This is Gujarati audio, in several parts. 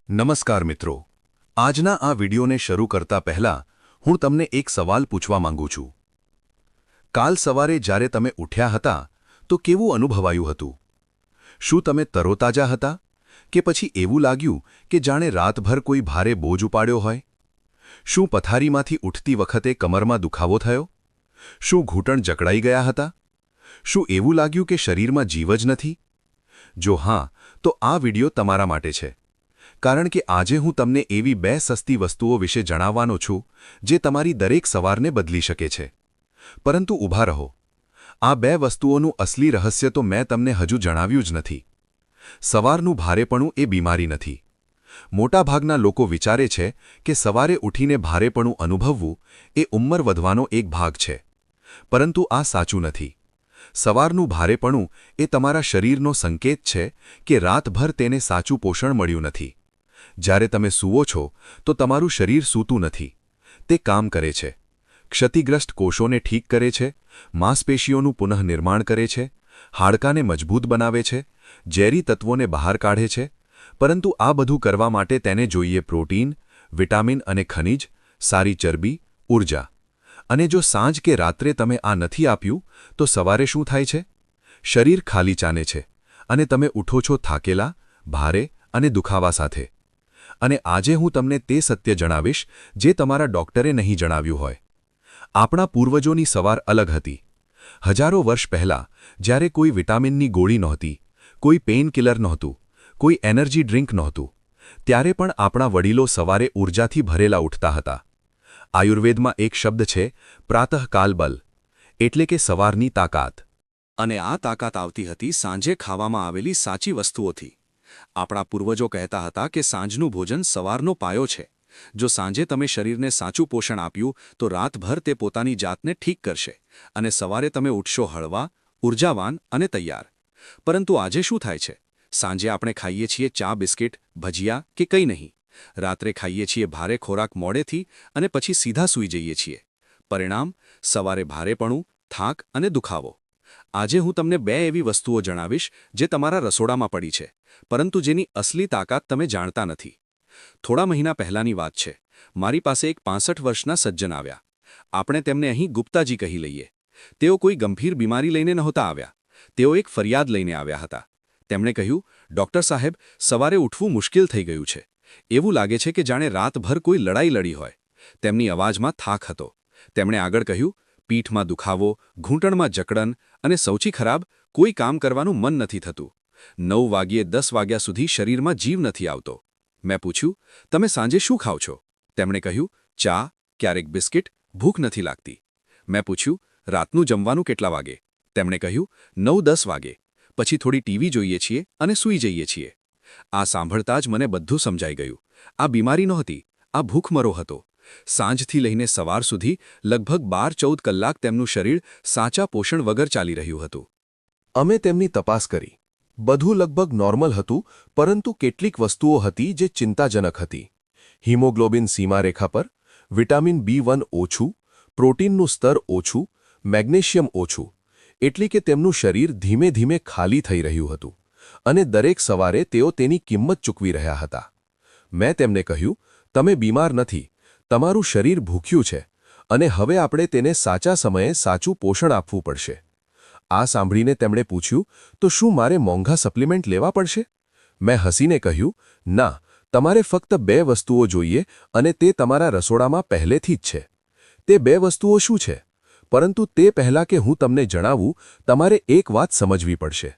નમસ્કાર મિત્રો, આજના આ વિડિયોને શરૂ કરતા પહેલા હું તમને એક સવાલ પૂછવા માંગુ છું. કાલ સવારે જ્યારે તમે ઉઠ્યા હતા તો કેવું અનુભવાયું હતું? શું તમે તરોતાજા હતા કે પછી એવું લાગ્યું કે જાણે રાતભર કોઈ ભારે બોજ ઉપાડ્યો હોય? શું પથારીમાંથી ઉઠતી વખતે કમરમાં દુખાવો થયો? શું ઘૂંટણ જકડાઈ ગયા હતા? શું એવું લાગ્યું કે શરીરમાં જીવ જ નથી? જો હા, તો આ વિડિયો તમારા માટે છે. કારણ કે આજે હું તમને એવી બે સસ્તી વસ્તુઓ વિશે જણાવવાનો છું જે તમારી દરેક સવારને બદલી શકે છે. પરંતુ ઊભા રહો, આ બે વસ્તુઓનું અસલી રહસ્ય તો મેં તમને હજુ જણાવ્યું જ નથી. સવારનું ભારેપણું એ બીમારી નથી. મોટાભાગના લોકો વિચારે છે કે સવારે ઉઠીને ભારેપણું અનુભવવું એ ઉંમર વધવાનો એક ભાગ છે. પરંતુ આ સાચું નથી. સવારનું ભારેપણું એ તમારા શરીરનો સંકેત છે કે રાતભર તેને સાચું પોષણ મળ્યું નથી. જ્યારે તમે સૂવો છો તો તમારું શરીર સૂતું નથી. તે કામ કરે છે. ક્ષતિગ્રસ્ત કોષોને ઠીક કરે છે, માંસપેશીઓનું પુનઃનિર્માણ કરે છે, હાડકાને મજબૂત બનાવે છે, ઝેરી તત્વોને બહાર કાઢે છે. પરંતુ આ બધું કરવા માટે તેને જોઈએ પ્રોટીન, વિટામિન અને ખનિજ, સારી ચરબી, ઊર્જા. અને જો સાંજ કે રાત્રે તમે આ નથી આપ્યું તો સવારે શું થાય છે? શરીર ખાલી ચાને છે અને તમે ઉઠો છો થાકેલા, ભારે અને દુખાવા સાથે. અને આજે હું તમને તે સત્ય જણાવીશ જે તમારા ડોક્ટરે નહીં જણાવ્યું હોય. આપણા પૂર્વજોની સવાર અલગ હતી. હજારો વર્ષ પહેલાં, જ્યારે કોઈ વિટામિનની ગોળી નહોતી, કોઈ પેઇન કિલર નહોતું, કોઈ એનર્જી ડ્રિંક નહોતું, ત્યારે પણ આપણા વડીલો સવારે ઊર્જાથી ભરેલા ઉઠતા હતા. આયુર્વેદમાં એક શબ્દ છે પ્રાતઃકાલ બલ, એટલે કે સવારની તાકાત. અને આ તાકાત આવતી હતી સાંજે ખાવામાં આવેલી સાચી વસ્તુઓથી. આપણા પૂર્વજો કહેતા હતા કે સાંજનું ભોજન સવારનો પાયો છે. જો સાંજે તમે શરીરને સાચું પોષણ આપ્યું તો રાતભર તે પોતાની જાતને ઠીક કરશે અને સવારે તમે ઉઠશો હળવા, ઊર્જાવાન અને તૈયાર. પરંતુ આજે શું થાય છે? સાંજે આપણે ખાઈએ છીએ ચા, બિસ્કિટ, ભજીયા કે કંઈ નહીં. રાત્રે ખાઈએ છીએ ભારે ખોરાક મોડેથી અને પછી સીધા સૂઈ જઈએ છીએ. પરિણામ, સવારે ભારેપણું, થાક અને દુખાવો. આજે હું તમને બે એવી વસ્તુઓ જણાવીશ જે તમારા રસોડામાં પડી છે, પરંતુ જેની અસલી તાકાત તમે જાણતા નથી. થોડા મહિના પહેલાંની વાત છે. મારી પાસે એક 65 વર્ષના સજ્જન આવ્યા. આપણે તેમને અહીં ગુપ્તાજી કહી લઈએ. તેઓ કોઈ ગંભીર બીમારી લઈને નહોતા આવ્યા. તેઓ એક ફરિયાદ લઈને આવ્યા હતા. તેમણે કહ્યું, ડૉક્ટર સાહેબ, સવારે ઉઠવું મુશ્કેલ થઈ ગયું છે. એવું લાગે છે કે જાણે રાતભર કોઈ લડાઈ લડી હોય. તેમની અવાજમાં થાક હતો. તેમણે આગળ કહ્યું, પીઠમાં દુખાવો, ઘૂંટણમાં જકડન અને સૌથી ખરાબ, કોઈ કામ કરવાનું મન નથી થતું. 9 વાગ્યે 10 વાગ્યા સુધી શરીરમાં જીવ નથી આવતો. મેં પૂછ્યું, તમે સાંજે શું ખાઓ છો? તેમણે કહ્યું, ચા, ક્યારેક બિસ્કિટ, ભૂખ નથી લાગતી. મેં પૂછ્યું, રાતનું જમવાનું કેટલા વાગે? તેમણે કહ્યું, 9-10 વાગે. પછી થોડી ટીવી જોઈએ છીએ અને સૂઈ જઈએ છીએ. આ સાંભળતા જ મને બધું સમજાઈ ગયું. આ બીમારી નહોતી, આ ભૂખમરો હતો. સાંજથી લઈને સવાર સુધી લગભગ 12-14 કલાક તેમનું શરીર સાચા પોષણ વગર ચાલી રહ્યું હતું. અમે તેમની તપાસ કરી. બધું લગભગ નોર્મલ હતું, પરંતુ કેટલીક વસ્તુઓ હતી જે ચિંતાજનક હતી. હિમોગ્લોબિન સીમારેખા પર, વિટામિન B1 ઓછું, પ્રોટીનનું સ્તર ઓછું, મેગ્નેશિયમ ઓછું. એટલે કે તેમનું શરીર ધીમે ધીમે ખાલી થઈ રહ્યું હતું અને દરેક સવારે તેઓ તેની કિંમત ચૂકવી રહ્યા હતા. મેં તેમને કહ્યું, તમે બીમાર નથી, તમારું શરીર ભૂખ્યું છે અને હવે આપણે તેને સાચા સમયે સાચું પોષણ આપવું પડશે. આ સાંભળીને તેમણે પૂછ્યું, તો શું મારે મોંઘા સપ્લિમેન્ટ લેવા પડશે? મેં હસીને કહ્યું, ના, તમારે ફક્ત 2 વસ્તુઓ જોઈએ અને તે તમારા રસોડામાં પહેલેથી જ છે. તે 2 વસ્તુઓ શું છે? પરંતુ તે પહેલાં કે હું તમને જણાવું, તમારે એક વાત સમજવી પડશે.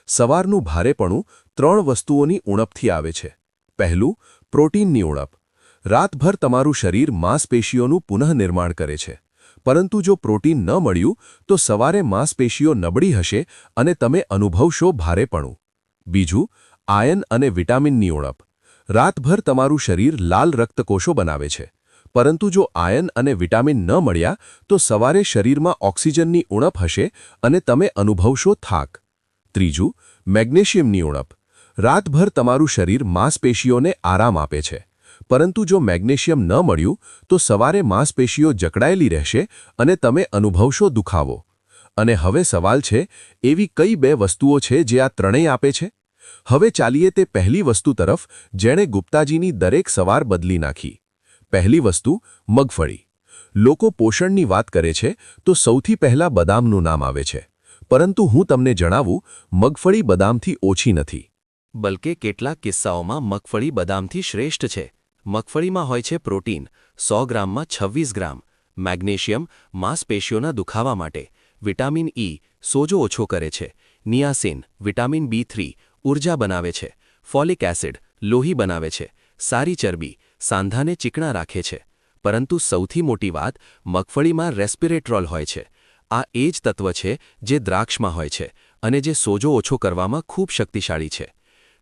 સવારનું ભારેપણું 3 વસ્તુઓની ઉણપથી આવે છે. પહેલું, પ્રોટીનની ઉણપ. રાતભર તમારું શરીર માંસપેશીઓનું પુનઃનિર્માણ કરે છે. પરંતુ જો પ્રોટીન ન મળ્યું તો સવારે માંસપેશીઓ નબળી હશે અને તમે અનુભવશો ભારેપણું. બીજું, આયર્ન અને વિટામિનની ઉણપ. રાતભર તમારું શરીર લાલ રક્તકોષો બનાવે છે. પરંતુ જો આયર્ન અને વિટામિન ન મળ્યા તો સવારે શરીરમાં ઓક્સિજનની ઉણપ હશે અને તમે અનુભવશો થાક. ત્રીજું, મેગ્નેશિયમની ઉણપ. રાતભર તમારું શરીર માંસપેશીઓને આરામ આપે છે. પરંતુ જો મેગ્નેશિયમ ન મળ્યું તો સવારે માંસપેશીઓ જકડાયેલી રહેશે અને તમે અનુભવશો દુખાવો. અને હવે સવાલ છે, એવી કઈ 2 વસ્તુઓ છે જે આ ત્રણેય આપે છે? હવે ચાલીએ તે પહેલી વસ્તુ તરફ જેણે ગુપ્તાજીની દરેક સવાર બદલી નાખી. પહેલી વસ્તુ મગફળી. લોકો પોષણની વાત કરે છે તો સૌથી પહેલા બદામનું નામ આવે છે, પરંતુ હું તમને જણાવું, મગફળી બદામથી ઓછી નથી. બલકે કેટલાક કિસ્સાઓમાં મગફળી બદામથી શ્રેષ્ઠ છે. મગફળીમાં હોય છે પ્રોટીન, 100 ગ્રામમાં 26 ગ્રામ, મેગ્નેશિયમ માંસપેશીઓના દુખાવા માટે, વિટામિન ઈ સોજો ઓછો કરે છે, નિયાસિન વિટામિન B3 ઊર્જા બનાવે છે, ફોલિક એસિડ લોહી બનાવે છે, સારી ચરબી સાંધાને ચીકણા રાખે છે. પરંતુ સૌથી મોટી વાત, મગફળીમાં રેસ્પિરેટ્રોલ હોય છે. આ એ જ તત્વ છે જે દ્રાક્ષમાં હોય છે અને જે સોજો ઓછો કરવામાં ખૂબ શક્તિશાળી છે.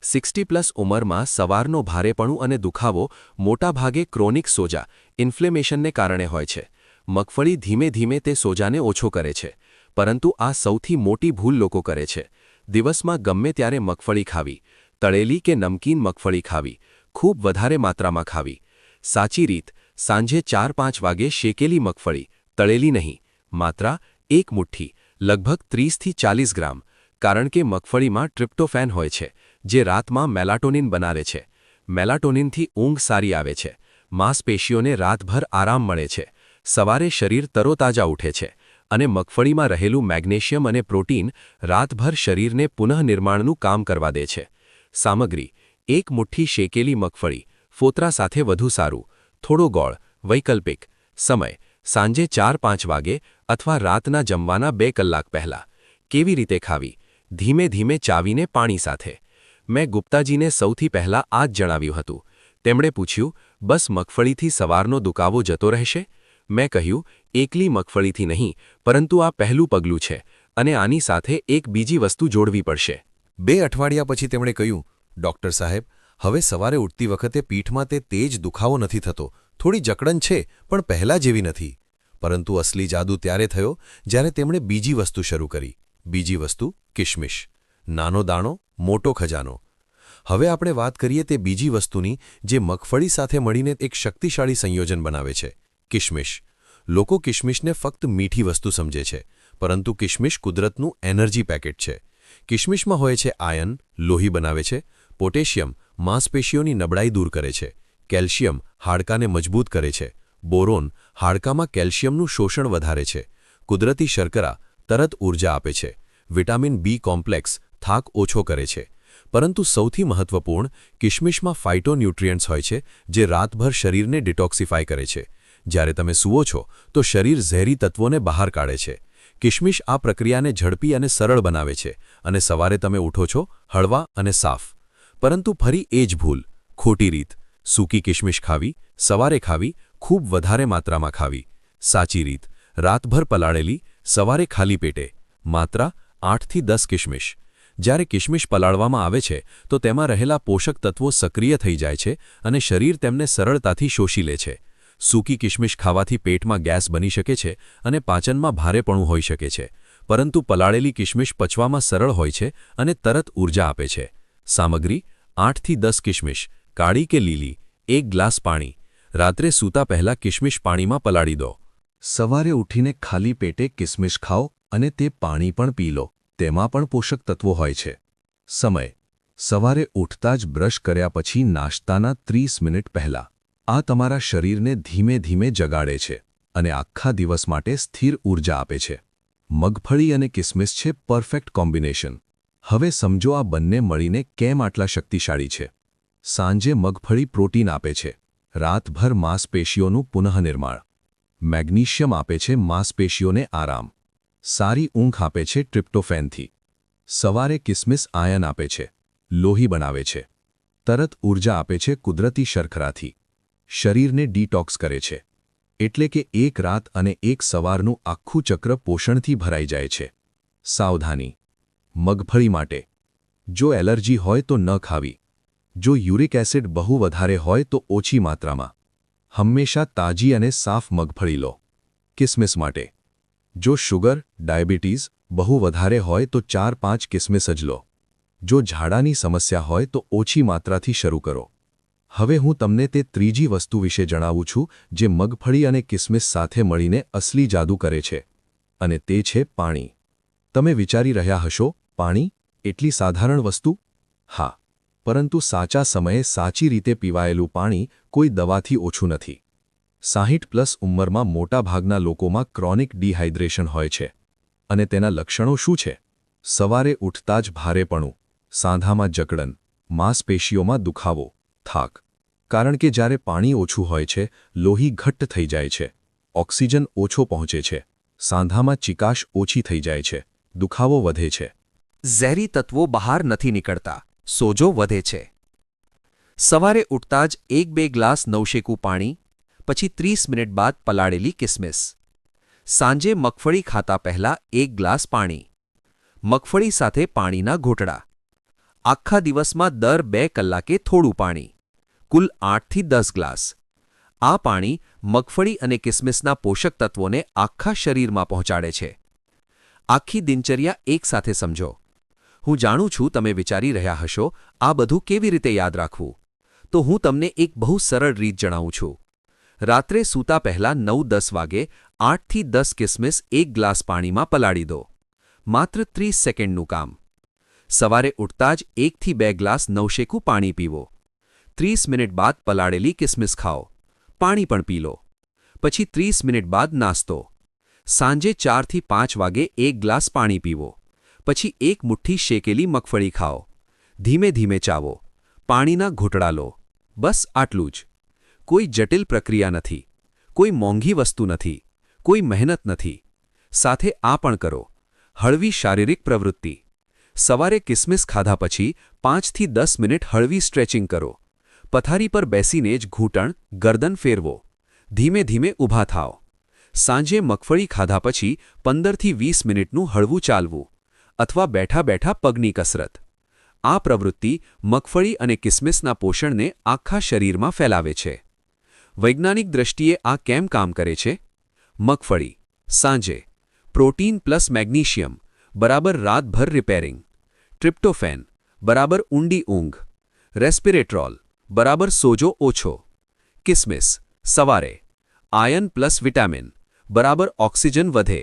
60+ ઉંમરમાં સવારનો ભારેપણું અને દુખાવો મોટાભાગે ક્રોનિક સોજા, ઇન્ફ્લેમેશનને કારણે હોય છે. મગફળી ધીમે ધીમે તે સોજાને ઓછો કરે છે. પરંતુ આ સૌથી મોટી ભૂલ લોકો કરે છે. દિવસમાં ગમે ત્યારે મગફળી ખાવી, તળેલી કે નમકીન મગફળી ખાવી, ખૂબ વધારે માત્રામાં ખાવી. સાચી રીત, સાંજે 4-5 વાગે શેકેલી મગફળી, તળેલી નહીં, માત્ર એક મુઠ્ઠી, લગભગ 30થી 40 ગ્રામ. કારણ કે મગફળીમાં ટ્રિપ્ટોફેન હોય છે, જે રાતમાં મેલાટોનિન બનાવે છે. મેલાટોનિનથી ઊંઘ સારી આવે છે, માંસપેશીઓને રાતભર આરામ મળે છે, સવારે શરીર તરોતાજા ઉઠે છે, અને મગફળીમાં રહેલું મેગ્નેશિયમ અને પ્રોટીન રાતભર શરીરને પુનઃનિર્માણનું કામ કરવા દે છે. સામગ્રી: એક મુઠ્ઠી શેકેલી મગફળી, ફોતરા સાથે વધુ સારું, થોડો ગોળ. વૈકલ્પિક સમય: સાંજે 4-5 વાગે અથવા રાતના જમવાના 2 કલાક પહેલા. કેવી રીતે ખાવી? ધીમે ધીમે ચાવીને પાણી સાથે. મેં ગુપ્તાજીને સૌથી પહેલાં આ જ જણાવ્યું હતું. તેમણે પૂછ્યું, બસ મગફળીથી સવારનો દુખાવો જતો રહેશે? મેં કહ્યું, એકલી મગફળીથી નહીં, પરંતુ આ પહેલું પગલું છે, અને આની સાથે એક બીજી વસ્તુ જોડવી પડશે. 2 અઠવાડિયા પછી તેમણે કહ્યું, ડૉક્ટર સાહેબ, હવે સવારે ઉઠતી વખતે પીઠમાં તે તેજ દુખાવો નથી થતો. થોડી જકડન છે, પણ પહેલાં જેવી નથી. પરંતુ અસલી જાદુ ત્યારે થયો જ્યારે તેમણે બીજી વસ્તુ શરૂ કરી. બીજી વસ્તુ કિશમિશ. નાનો દાણો, મોટો ખજાનો. હવે આપણે વાત કરીએ તે બીજી વસ્તુની, જે મગફળી સાથે મળીને એક શક્તિશાળી સંયોજન બનાવે છે: કિશમિશ. લોકો કિશમિશને ફક્ત મીઠી વસ્તુ સમજે છે, પરંતુ કિશમિશ કુદરતનું એનર્જી પેકેટ છે. કિશમિશમાં હોય છે આયર્ન, લોહી બનાવે છે; પોટેશિયમ, માંસપેશીઓની નબળાઈ દૂર કરે છે; કેલ્શિયમ, હાડકાને મજબૂત કરે છે; બોરોન, હાડકામાં કેલ્શિયમનું શોષણ વધારે છે; કુદરતી શર્કરા, તરત ઊર્જા આપે છે; વિટામિન બી કોમ્પ્લેક્સ, થાક ઓછો કરે છે. પરંતુ સૌથી મહત્વપૂર્ણ, કિશમિશમાં ફાઇટોન્યુટ્રિયન્ટ્સ હોય છે, જે રાતભર શરીરને ડિટોક્સિફાય કરે છે. જ્યારે તમે સૂવો છો તો શરીર ઝેરી તત્વોને બહાર કાઢે છે. કિશમિશ આ પ્રક્રિયાને ઝડપી અને સરળ બનાવે છે, અને સવારે તમે ઉઠો છો હળવા અને સાફ. પરંતુ ફરી એ જ ભૂલ, ખોટી રીત: સૂકી કિશમિશ ખાવી, સવારે ખાવી, ખૂબ વધારે માત્રામાં ખાવી. સાચી રીત: રાતભર પલાળેલી, સવારે ખાલી પેટે. માત્ર 8થી 10 કિશમિશ. જ્યારે કિશમિશ પલાળવામાં આવે છે તો તેમાં રહેલા પોષક તત્વો સક્રિય થઈ જાય છે અને શરીર તેમને સરળતાથી શોષી લે છે. સૂકી કિશમિશ ખાવાથી પેટમાં ગેસ બની શકે છે અને પાચનમાં ભારેપણું હોઈ શકે છે, પરંતુ પલાળેલી કિશમિશ પચવામાં સરળ હોય છે અને તરત ઊર્જા આપે છે. સામગ્રી: 8થી 10 કિશમિશ, કાળી કે લીલી, 1 ગ્લાસ પાણી. રાત્રે સૂતા પહેલા કિશમિશ પાણીમાં પલાળી દો. સવારે ઉઠીને ખાલી પેટે કિસમિસ ખાઓ અને તે પાણી પણ પી લો. તેમાં પણ પોષક તત્વો હોય છે. સમય: સવારે ઉઠતા જ બ્રશ કર્યા પછી નાસ્તાના 30 મિનિટ પહેલા. આ તમારા શરીરને ધીમે ધીમે જગાડે છે અને આખા દિવસ માટે સ્થિર ઊર્જા આપે છે. મગફળી અને કિસમિસ છે પરફેક્ટ કોમ્બિનેશન. હવે સમજો આ બંને મળીને કેમ આટલા શક્તિશાળી છે. સાંજે મગફળી પ્રોટીન આપે છે, રાતભર માંસપેશીઓનું પુનઃનિર્માણ. મેગ્નેશિયમ આપે છે માંસપેશીઓને આરામ. સારી ઊંઘ આપે છે ટ્રિપ્ટોફેનથી. સવારે કિસમિસ આયર્ન આપે છે, લોહી બનાવે છે. તરત ઊર્જા આપે છે કુદરતી શર્કરાથી. શરીરને ડિટોક્સ કરે છે. એટલે કે એક રાત અને એક સવારનું આખું ચક્ર પોષણથી ભરાઈ જાય છે. સાવધાની: મગફળી માટે જો એલર્જી હોય તો ન ખાવી. જો યુરિક એસિડ બહુ વધારે હોય તો ઓછી માત્રામાં. હંમેશા તાજી અને સાફ મગફળી લો. કિસમિસ માટે જો શુગર, ડાયાબિટીસ બહુ વધારે હોય તો 4-5 કિસમિસ જ લો. જો ઝાડાની સમસ્યા હોય તો ઓછી માત્રાથી શરૂ કરો. હવે હું તમને તે ત્રીજી વસ્તુ વિશે જણાવું છું જે મગફળી અને કિસમિસ સાથે મળીને અસલી જાદુ કરે છે, અને તે છે પાણી. તમે વિચારી રહ્યા હશો, પાણી? એટલી સાધારણ વસ્તુ? હા, પરંતુ સાચા સમયે સાચી રીતે પીવાયેલું પાણી કોઈ દવાથી ઓછું નથી. 60+ ઉંમરમાં મોટાભાગના લોકોમાં ક્રોનિક ડિહાઇડ્રેશન હોય છે. અને તેના લક્ષણો શું છે? સવારે ઉઠતા જ ભારેપણું, સાંધામાં જકડન, માંસપેશીઓમાં દુખાવો, થાક. કારણ કે જ્યારે પાણી ઓછું હોય છે, લોહી ઘટ્ટ થઈ જાય છે, ઓક્સિજન ઓછો પહોંચે છે, સાંધામાં ચિકાશ ઓછી થઈ જાય છે, દુખાવો વધે છે. ઝેરી તત્વો બહાર નથી નીકળતા, સોજો વધે છે. સવારે ઉઠતા જ 1-2 ગ્લાસ નવશેકું પાણી, પછી 30 મિનિટ બાદ પલાળેલી કિસમિસ. સાંજે મગફળી ખાતા પહેલા 1 ગ્લાસ પાણી. મગફળી સાથે પાણીના ઘૂંટડા. આખા દિવસમાં દર 2 કલાકે થોડું પાણી. કુલ 8 થી 10 ગ્લાસ. આ પાણી મગફળી અને કિસમિસના પોષક તત્વોને આખા શરીરમાં પહોંચાડે છે. આખી દિનચર્યા એકસાથે સમજો. હું જાણું છું તમે વિચારી રહ્યા હશો, આ બધું કેવી રીતે યાદ રાખવું? તો હું તમને એક બહુ સરળ રીત જણાવું છું. રાત્રે સૂતા પહેલા 9-10 વાગે 8 થી 10 કિસમિસ 1 ગ્લાસ પાણીમાં પલાળી દો. માત્ર 30 સેકન્ડનું કામ. સવારે ઉઠતા જ 1 થી 2 ગ્લાસ નવશેકું પાણી પીવો. 30 મિનિટ બાદ પલાળેલી કિસમિસ ખાઓ. પાણી પણ પી લો. પછી 30 મિનિટ બાદ નાસ્તો. સાંજે 4 થી 5 વાગે 1 ગ્લાસ પાણી પીવો. પછી 1 મુઠ્ઠી શેકેલી મગફળી ખાઓ. ધીમે ધીમે ચાવો. પાણીના ઘૂંટડા લો. બસ આટલું જ. કોઈ જટિલ પ્રક્રિયા નથી. કોઈ મોંઘી વસ્તુ નથી. કોઈ મહેનત નથી. સાથે આ પણ કરો. હળવી શારીરિક પ્રવૃત્તિ. સવારે કિસમિસ ખાધા પછી 5 થી 10 મિનિટ હળવી સ્ટ્રેચિંગ કરો. પથારી પર બેસીને જ ઘૂંટણ, ગરદન ફેરવો. ધીમે ધીમે ઊભા થાઓ. સાંજે મગફળી ખાધા પછી 15 થી 20 મિનિટનું હળવું ચાલવું. અથવા બેઠા બેઠા પગની કસરત. આ પ્રવૃત્તિ મગફળી અને કિસમિસના પોષણને આખા શરીરમાં ફેલાવે છે. વૈજ્ઞાનિક દ્રષ્ટિએ આ કેમ કામ કરે છે? મગફળી સાંજે પ્રોટીન પ્લસ મેગ્નીશિયમ બરાબર રાતભર રિપેરિંગ. ટ્રિપ્ટોફેન બરાબર ઊંડી ઊંઘ. રેસ્પિરેટ્રોલ બરાબર સોજો ઓછો. કિસમિસ સવારે આયર્ન પ્લસ વિટામિન બરાબર ઓક્સિજન વધે.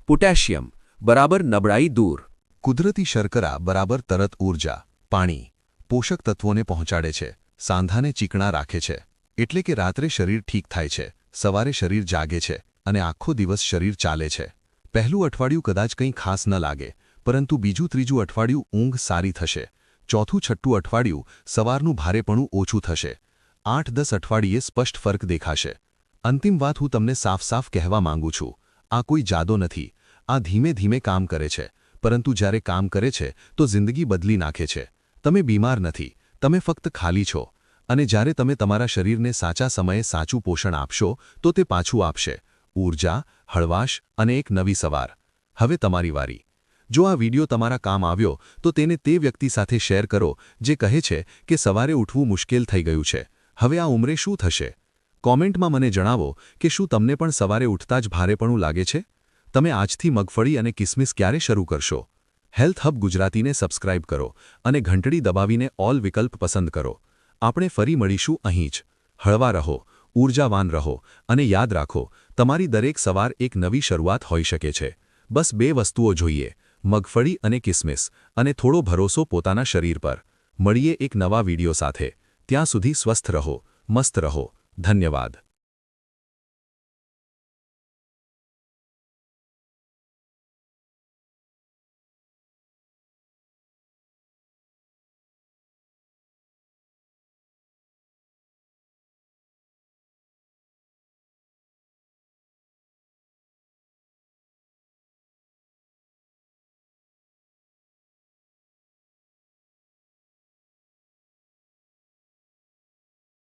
પોટેશિયમ બરાબર નબળાઈ દૂર. કુદરતી શર્કરા બરાબર તરત ઊર્જા, પાણી, પોષક તત્વોને પહોંચાડે છે, સાંધાને ચીકણા રાખે છે. એટલે કે રાત્રે શરીર ઠીક થાય છે, સવારે શરીર જાગે છે અને આખો દિવસ શરીર ચાલે છે. પહેલું અઠવાડિયું કદાચ કંઈ ખાસ ન લાગે, પરંતુ બીજું ત્રીજું અઠવાડિયું ઊંઘ સારી થશે. ચોથું છઠ્ઠું અઠવાડિયું સવારનું ભારેપણું ઓછું થશે. 8-10 અઠવાડિયે સ્પષ્ટ ફરક દેખાશે. અંતિમ વાત હું તમને સાફ સાફ કહેવા માંગુ છું. આ કોઈ જાદો નથી. આ ધીમે ધીમે કામ કરે છે, પરંતુ જ્યારે કામ કરે છે તો જિંદગી બદલી નાખે છે. તમે બીમાર નથી, તમે ફક્ત ખાલી છો. અને જ્યારે તમે તમારા શરીરને સાચા સમયે સાચું પોષણ આપશો તો તે પાછું આપશે. ઊર્જા, હળવાશ અને એક નવી સવાર. હવે તમારી વારી. જો આ વિડિયો તમારા કામ આવ્યો તો તેને તે વ્યક્તિ સાથે શેર કરો જે કહે છે કે સવારે ઉઠવું મુશ્કેલ થઈ ગયું છે. હવે આ ઉંમરે શું થશે? કોમેન્ટમાં મને જણાવો કે શું તમને પણ સવારે ઉઠતા જ ભારેપણું લાગે છે? તમે આજથી મગફળી અને કિસમિસ ક્યારે શરૂ કરશો? હેલ્થ હબ ગુજરાતીને સબસ્ક્રાઇબ કરો અને ઘંટડી દબાવીને ઓલ વિકલ્પ પસંદ કરો. આપણે ફરી મળીશું અહીં જ. હળવા રહો, ઊર્જાવાન રહો અને યાદ રાખો, તમારી દરેક સવાર એક નવી શરૂઆત હોઈ શકે છે. બસ 2 વસ્તુઓ જોઈએ, મગફળી અને કિસમિસ, અને થોડો ભરોસો પોતાના શરીર પર. મળીએ એક નવા વિડિયો સાથે. ત્યાં સુધી સ્વસ્થ રહો, મસ્ત રહો. ધન્યવાદ.